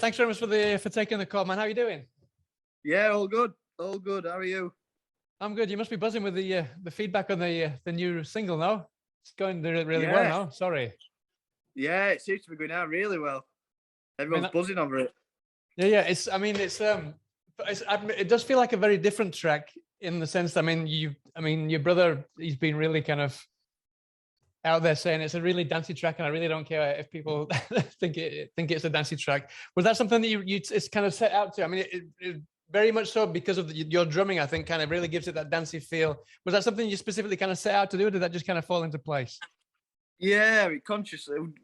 right, thanks very much for taking the call, man. How are you doing? Yeah, all good. All good. How are you? I'm good. You must be buzzing with the feedback on the new single now. It's going really well now. Sorry. Yeah, it seems to be going out really well. Everyone's buzzing over it. Yeah. It does feel like a very different track in the sense. Your brother, he's been really kind of out there saying it's a really dancey track, and I really don't care if people think it's a dancey track. Was that something that you it's kind of set out to? I mean, it very much so because of your drumming, I think, kind of really gives it that dancey feel. Was that something you specifically kind of set out to do, or did that just kind of fall into place? Yeah, we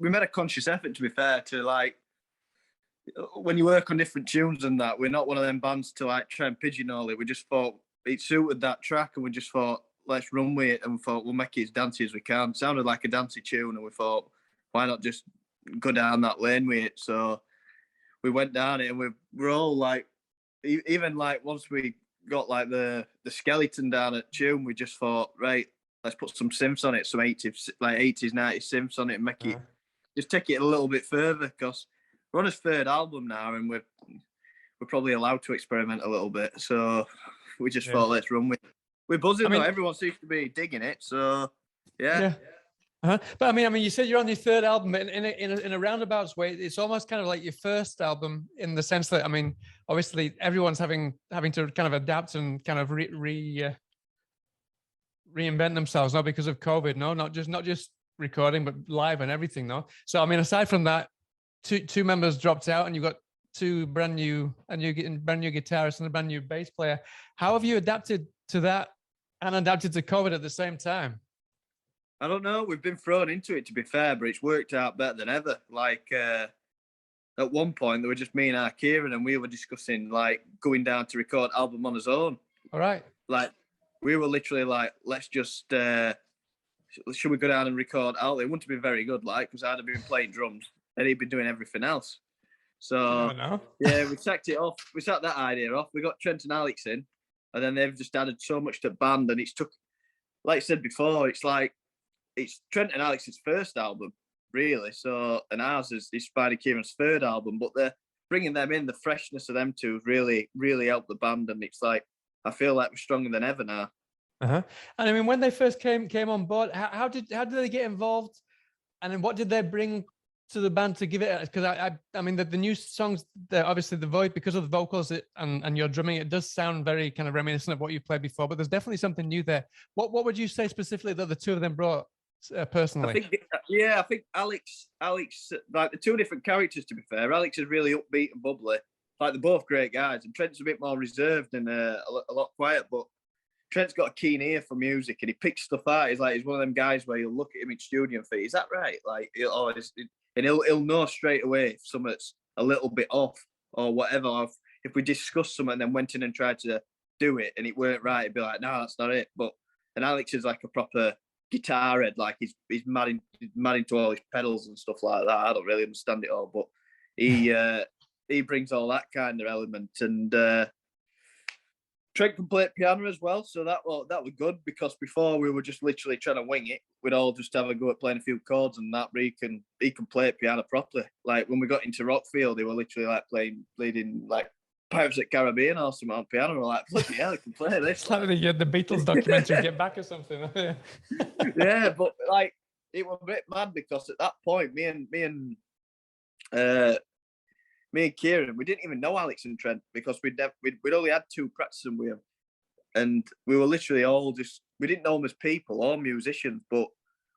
made a conscious effort, to be fair, to like, when you work on different tunes and that, we're not one of them bands to like try and pigeonhole it. We just thought it suited that track, and we just thought, let's run with it, and we thought we'll make it as dancey as we can. It sounded like a dancey tune, and we thought, why not just go down that lane with it? So we went down it, and we're all like, even like once we got like the skeleton down at tune, we just thought, right, let's put some synths on it, some 80s, 90s synths on it, and make it, just take it a little bit further, because we're on his third album now, and we're probably allowed to experiment a little bit. So we just thought, let's run with it. We're buzzing though. Everyone seems to be digging it. So yeah. But I mean, you said you're on your third album, but in a roundabout way, it's almost kind of like your first album in the sense that, I mean, obviously everyone's having to kind of adapt and kind of reinvent themselves now because of COVID. No, not just recording, but live and everything. No, so I mean, aside from that, two members dropped out, and you've got two brand new guitarists and a brand new bass player. How have you adapted to that and adapted to COVID at the same time? I don't know. We've been thrown into it, to be fair, but it's worked out better than ever. Like at one point, there were just me and Kieran, and we were discussing like going down to record album on his own. All right. Like we were literally like, let's just should we go down and record album? It wouldn't have been very good, like, because I'd have been playing drums and he'd been doing everything else. So yeah, we sacked it off. We sacked that idea off. We got Trent and Alex in, and then they've just added so much to the band, and it's took, like I said before, it's Trent and Alex's first album, really. So, and ours is Spider Kieran's third album, but they're bringing them in. The freshness of them two really, really helped the band, and it's like, I feel like we're stronger than ever now. And I mean, when they first came on board, how did they get involved, and then what did they bring to the band to give it? Because I mean, the new songs, obviously the voice, because of the vocals and your drumming, it does sound very kind of reminiscent of what you've played before. But there's definitely something new there. What would you say specifically that the two of them brought? Personally, I think Alex, like the two different characters. To be fair, Alex is really upbeat and bubbly. Like they're both great guys, and Trent's a bit more reserved and a lot quiet. But Trent's got a keen ear for music, and he picks stuff out. He's one of them guys where you'll look at him in studio and think, "Is that right?" Like, and he'll know straight away if something's a little bit off or whatever. Or if we discussed something and then went in and tried to do it and it weren't right, he'd be like, "No, that's not it." And Alex is like a proper guitar head, like he's mad into all his pedals and stuff like that. I don't really understand it all, but he brings all that kind of element. And Trent can play piano as well, so that was good, because before we were just literally trying to wing it. We'd all just have a go at playing a few chords, and that he can play piano properly. Like when we got into Rockfield, they were literally like leading like Pirates at Caribbean or something on piano. We're like, bloody hell, I can play this. It's like the Beatles documentary, Get Back or something. Yeah, but like it was a bit mad, because at that point, me and Kieran, we didn't even know Alex and Trent, because we'd only had two practices with them, and we were literally all we didn't know them as people or musicians, but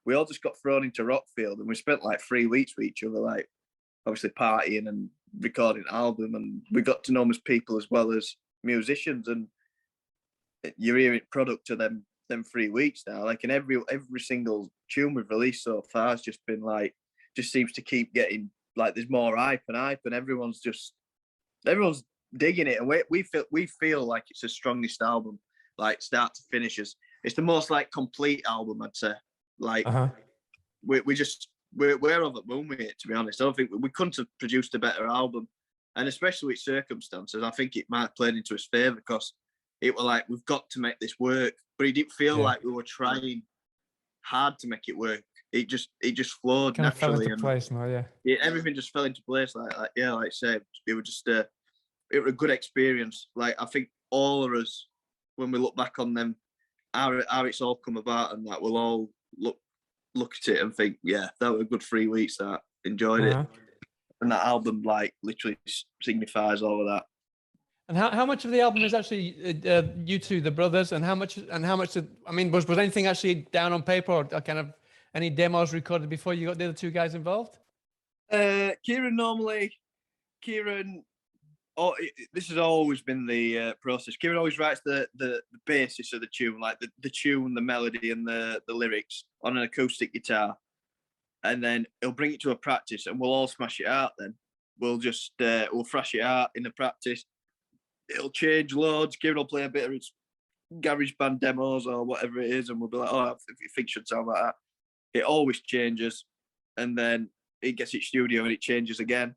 we all just got thrown into Rockfield, and we spent like 3 weeks with each other, like obviously partying and recording an album, and we got to know them as people as well as musicians. And you're hearing product of them 3 weeks now, like, in every single tune we've released so far has just been like, just seems to keep getting like, there's more hype, and everyone's digging it, and we feel like it's the strongest album, like start to finish. It's the most like complete album, I'd say. Like we're over the moon with it, to be honest. I don't think we couldn't have produced a better album, and especially with circumstances, I think it might have played into his favour, because it was like, we've got to make this work, but it didn't feel like we were trying hard to make it work. it just flowed Kind of fell naturally, into and place now, yeah. everything just fell into place. Like I say, it was just it was a good experience. Like I think all of us, when we look back on them, how it's all come about, and that we'll all look at it and think, yeah, that was a good 3 weeks. That enjoyed it, and that album like literally signifies all of that. And how much of the album is actually you two, the brothers, and how much I mean, was anything actually down on paper, or kind of any demos recorded before you got the other two guys involved? Kieran, oh, this has always been the process. Kieran always writes the basis of the tune, like the tune, the melody, and the lyrics on an acoustic guitar, and then he'll bring it to a practice, and we'll all smash it out. Then we'll just we'll thrash it out in the practice. It'll change loads. Kieran will play a bit of his garage band demos or whatever it is, and we'll be like, "Oh, I think it should sound like that." It always changes, and then it gets its studio and it changes again.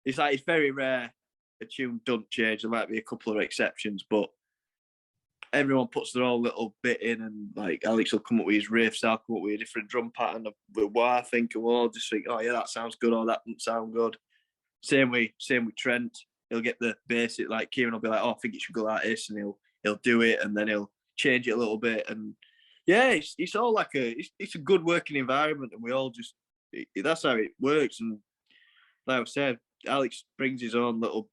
It's like it's very rare a tune don't change. There might be a couple of exceptions, but everyone puts their own little bit in, and like Alex will come up with his riffs, I'll come up with a different drum pattern of what I think, and we'll all just think, "Oh yeah, that sounds good," or "That doesn't sound good." Same with Trent. He'll get the basic, like Kieran will be like, "Oh, I think it should go like this," and he'll do it, and then he'll change it a little bit, and yeah, it's all like it's a good working environment, and we all just that's how it works. And like I said, Alex brings his own little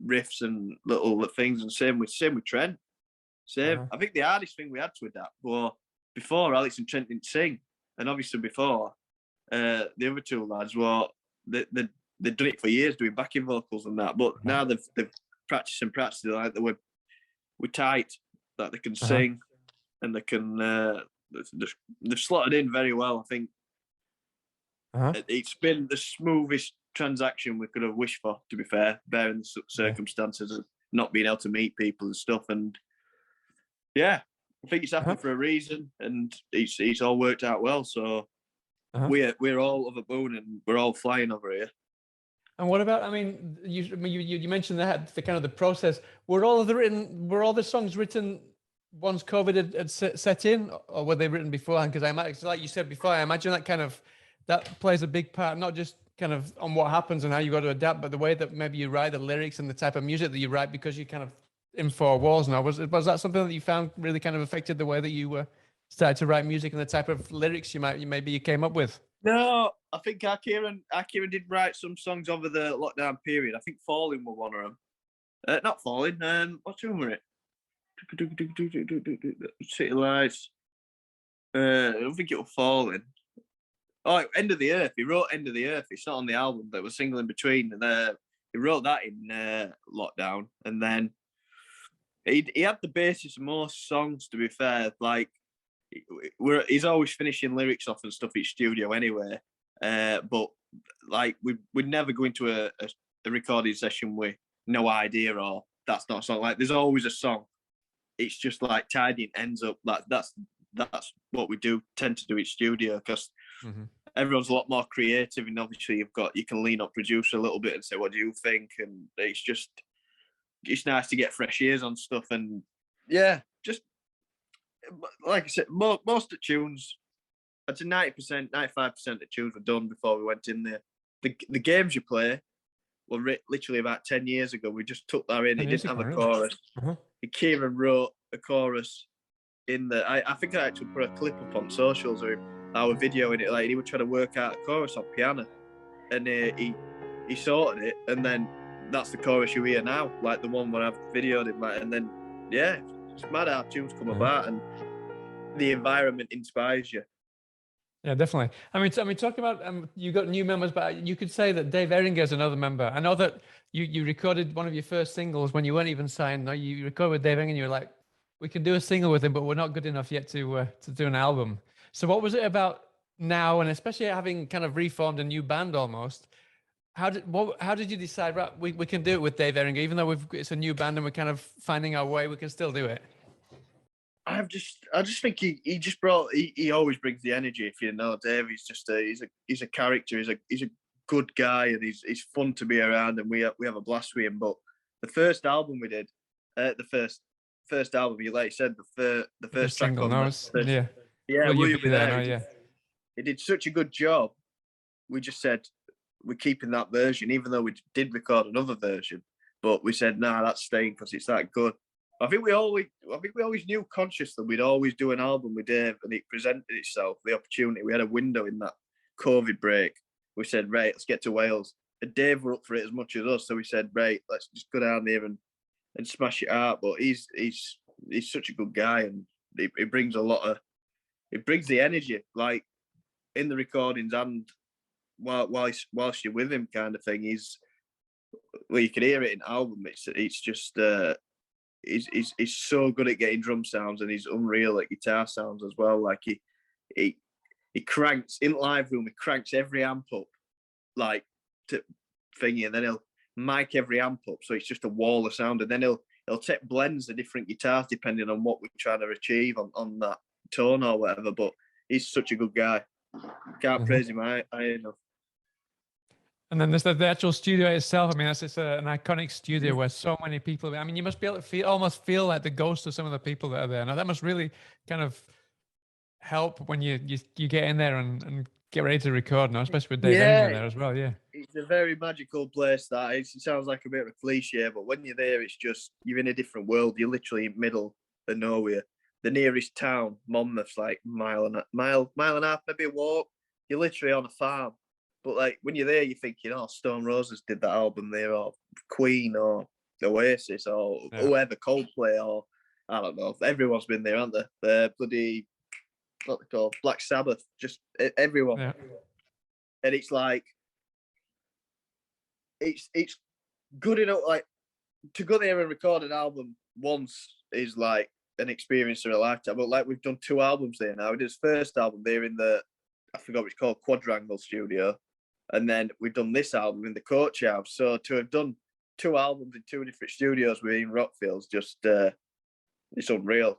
riffs and little things, and same with Trent. I think the hardest thing we had to adapt was before Alex and Trent didn't sing, and obviously before the other two lads were they'd done it for years doing backing vocals and that, but now they've practiced like we're tight, that they can sing and they can they've slotted in very well. I think it's been the smoothest transaction we could have wished for, to be fair, bearing the circumstances of not being able to meet people and stuff. And yeah, I think it's happened for a reason, and it's all worked out well. So we're all over the moon, and we're all flying over here. And what about? I mean, you mentioned that the kind of the process. Were all the songs written once COVID had set in, or were they written beforehand? Because I imagine, like you said before, I imagine that plays a big part, not just kind of on what happens and how you got to adapt, but the way that maybe you write the lyrics and the type of music that you write, because you kind of in four walls now. Was that something that you found really kind of affected the way that you started to write music and the type of lyrics you came up with? No, I think our Kieran did write some songs over the lockdown period. I think "Falling" were one of them. Not "Falling." What's the were it? City Lights. I don't think it was "Falling." Oh, "End of the Earth." He wrote "End of the Earth." It's not on the album, but it was single in between. And he wrote that in lockdown, and then he had the basis of most songs. To be fair, like he's always finishing lyrics off and stuff at studio anyway. But like we'd never go into a recording session with no idea, or that's not a song. Like there's always a song. It's just like tidying ends up. Like that's what we tend to do at studio, because everyone's a lot more creative, and obviously you can lean on producer a little bit and say, "What do you think?" And it's nice to get fresh ears on stuff. And yeah, just like I said, most of the tunes, I'd say 90%, 95% of the tunes were done before we went in there. The games you play were literally about 10 years ago. We just took that in. It didn't have a chorus. Kieran wrote a chorus in I think I actually put a clip up on socials of our video in it. Like he would try to work out a chorus on piano, and he sorted it, and then that's the chorus you hear now, like the one where I've videoed it, and then yeah, it's mad how tunes come about, and the environment inspires you. Yeah, definitely. I mean, talking about you got new members, but you could say that Dave Ehringer is another member. I know that you recorded one of your first singles when you weren't even signed. No, you recorded with Dave Ehringer, and you were like, "We can do a single with him, but we're not good enough yet to do an album." So, what was it about now, and especially having kind of reformed a new band almost? How did you decide? Right, we can do it with Dave Ehringer, even though it's a new band and we're kind of finding our way. We can still do it. I just think he always brings the energy. If you know Dave, he's a character. He's a good guy, and he's fun to be around, and we have a blast with him. But the first album we did, the first album, like you said, the first track single, on Will You Be There? No, yeah. he did such a good job. We just said we're keeping that version, even though we did record another version. But we said, nah, that's staying because it's that good. I think we always knew consciously we'd always do an album with Dave, and it presented itself, the opportunity. We had a window in that COVID break. We said, right, let's get to Wales. And Dave were up for it as much as us, so we said, right, let's just go down there and smash it out. But he's such a good guy, and he brings it brings the energy, like in the recordings and whilst you're with him, kind of thing. You can hear it in the album. It's just he's so good at getting drum sounds, and he's unreal at guitar sounds as well. Like he cranks in live room. He cranks every amp up, like to thingy, and then he'll mic every amp up, so it's just a wall of sound. And then he'll take blends of different guitars depending on what we're trying to achieve on that tone or whatever. But he's such a good guy. Can't praise him high enough. And then there's the actual studio itself. I mean, it's an iconic studio where so many people. I mean, you must be able to almost feel like the ghost of some of the people that are there. Now, that must really kind of help when you get in there and get ready to record now, especially with Dave in there as well. Yeah, it's a very magical place. That it sounds like a bit of a cliche, but when you're there, it's just you're in a different world. You're literally in the middle of nowhere. The nearest town, Monmouth's like mile and a half, maybe a walk. You're literally on a farm. But like when you're there, you're thinking, oh, Stone Roses did that album there, or Queen, or Oasis, or whoever, Coldplay, or I don't know. Everyone's been there, haven't they? Bloody, what they call Black Sabbath, just everyone. Yeah. And it's like, it's good enough. Like to go there and record an album once is like an experience of a lifetime. But like we've done 2 albums there now. We did his first album there in the, I forgot what it's called, Quadrangle Studio. And then we've done this album in the Coach House. So to have done 2 albums in 2 different studios within Rockfield's just it's unreal.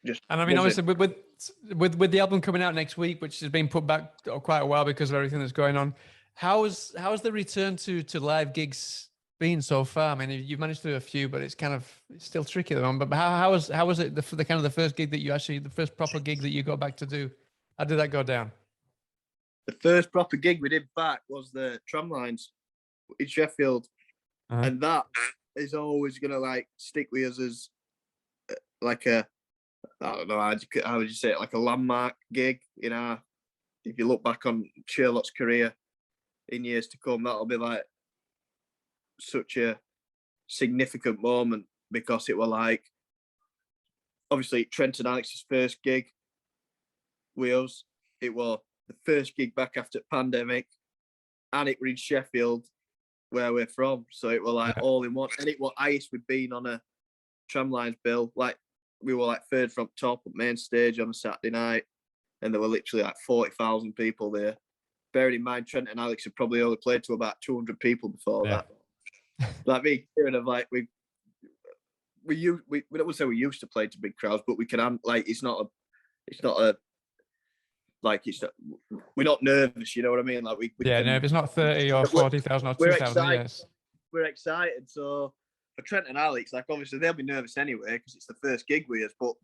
Just and I mean, obviously, with the album coming out next week, which has been put back quite a while because of everything that's going on, how's the return to live gigs been so far? I mean, you've managed to do a few, but it's still tricky at the moment. But how was it the kind of the first gig that the first proper gig that you got back to do? How did that go down? The first proper gig we did back was the Tramlines in Sheffield, and that is always gonna like stick with us as like a, I don't know how would you say it, like a landmark gig in our. If you look back on Sherlock's career in years to come, that'll be like such a significant moment because it were like obviously Trent and Alex's first gig with us. It was the first gig back after the pandemic, and it were in Sheffield, where we're from. So it were like all in one. And it was ice. We'd been on a Tramlines bill. Like we were like third from top at main stage on a Saturday night, and there were literally like 40,000 people there. Bearing in mind, Trent and Alex had probably only played to about 200 people before that. Like me, kind of like we don't say we used to play to big crowds, but we can like it's not a like we're not nervous, you know what I mean? Like we no, if it's not 30 or 40,000 or 2,000, yes. We're excited. So for Trent and Alex, like obviously they'll be nervous anyway because it's the first gig with us. But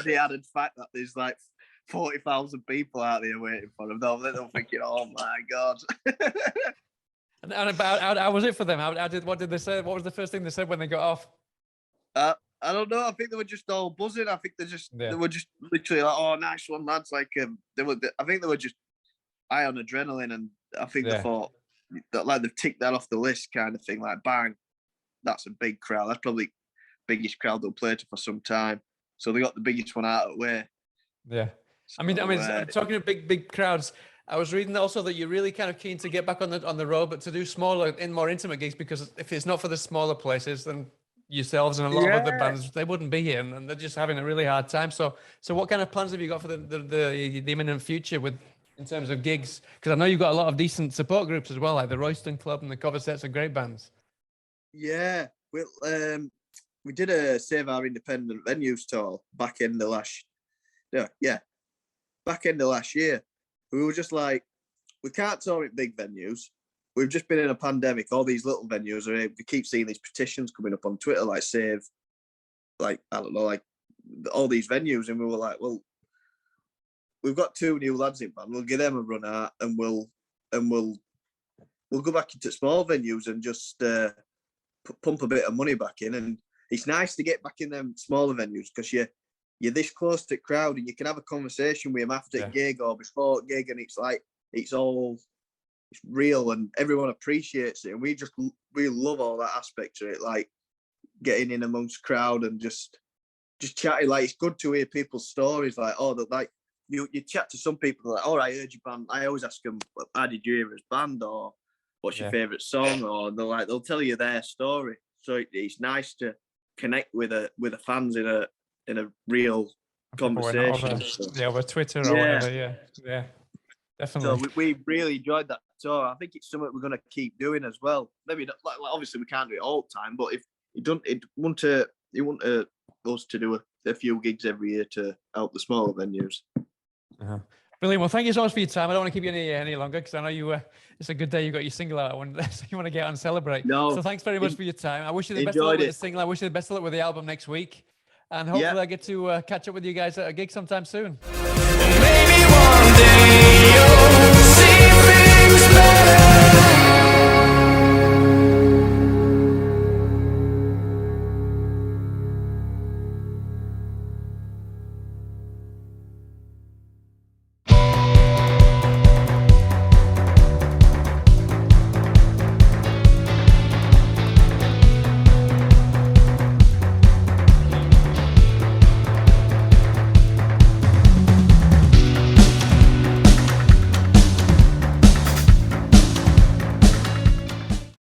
the added fact that there's like 40,000 people out there waiting for them, they're thinking, oh my god. And about how was it for them? What did they say? What was the first thing they said when they got off? I don't know. I think they were just all buzzing. I think they were just literally like, "Oh, nice one, lads!" Like I think they were just high on adrenaline, and I think they thought that like they've ticked that off the list, kind of thing. Like, bang, that's a big crowd. That's probably the biggest crowd they'll play to for some time. So they got the biggest one out of the way. Yeah, so, I mean, talking of big crowds. I was reading also that you're really kind of keen to get back on the road, but to do smaller, more intimate gigs, because if it's not for the smaller places, then yourselves and a lot of other bands, they wouldn't be here, and they're just having a really hard time. So what kind of plans have you got for the imminent future in terms of gigs? Because I know you've got a lot of decent support groups as well, like the Royston Club and the Cover Sets are great bands. Yeah, we did a Save Our Independent Venues tour back end of last year. We were just like, we can't tour at big venues. We've just been in a pandemic. All these little venues we keep seeing these petitions coming up on Twitter, like save, like, I don't know, like all these venues. And we were like, well, we've got 2 new lads in band. We'll give them a run out, and we'll go back into small venues and just pump a bit of money back in. And it's nice to get back in them smaller venues because you're this close to the crowd and you can have a conversation with them after gig or before gig, and it's like it's real and everyone appreciates it. And we love all that aspect to it, like getting in amongst crowd and just chatting. Like, it's good to hear people's stories. Like, you chat to some people like, I heard your band. I always ask them, how did you hear his band, or what's your favourite song? Or they'll tell you their story. So it's nice to connect with the fans in a real conversation. Over Twitter or whatever. Yeah, definitely. So we really enjoyed that tour. I think it's something we're going to keep doing as well. Maybe not, like obviously we can't do it all the time, but if you want us to do a few gigs every year to help the smaller venues. Brilliant. Well, thank you so much for your time. I don't want to keep you any longer because I know it's a good day. You got your single out, so you want to get out and celebrate. No, so thanks very much for your time. I wish you the best of luck with the single. I wish you the best of luck with the album next week, and hopefully I get to catch up with you guys at a gig sometime soon. Maybe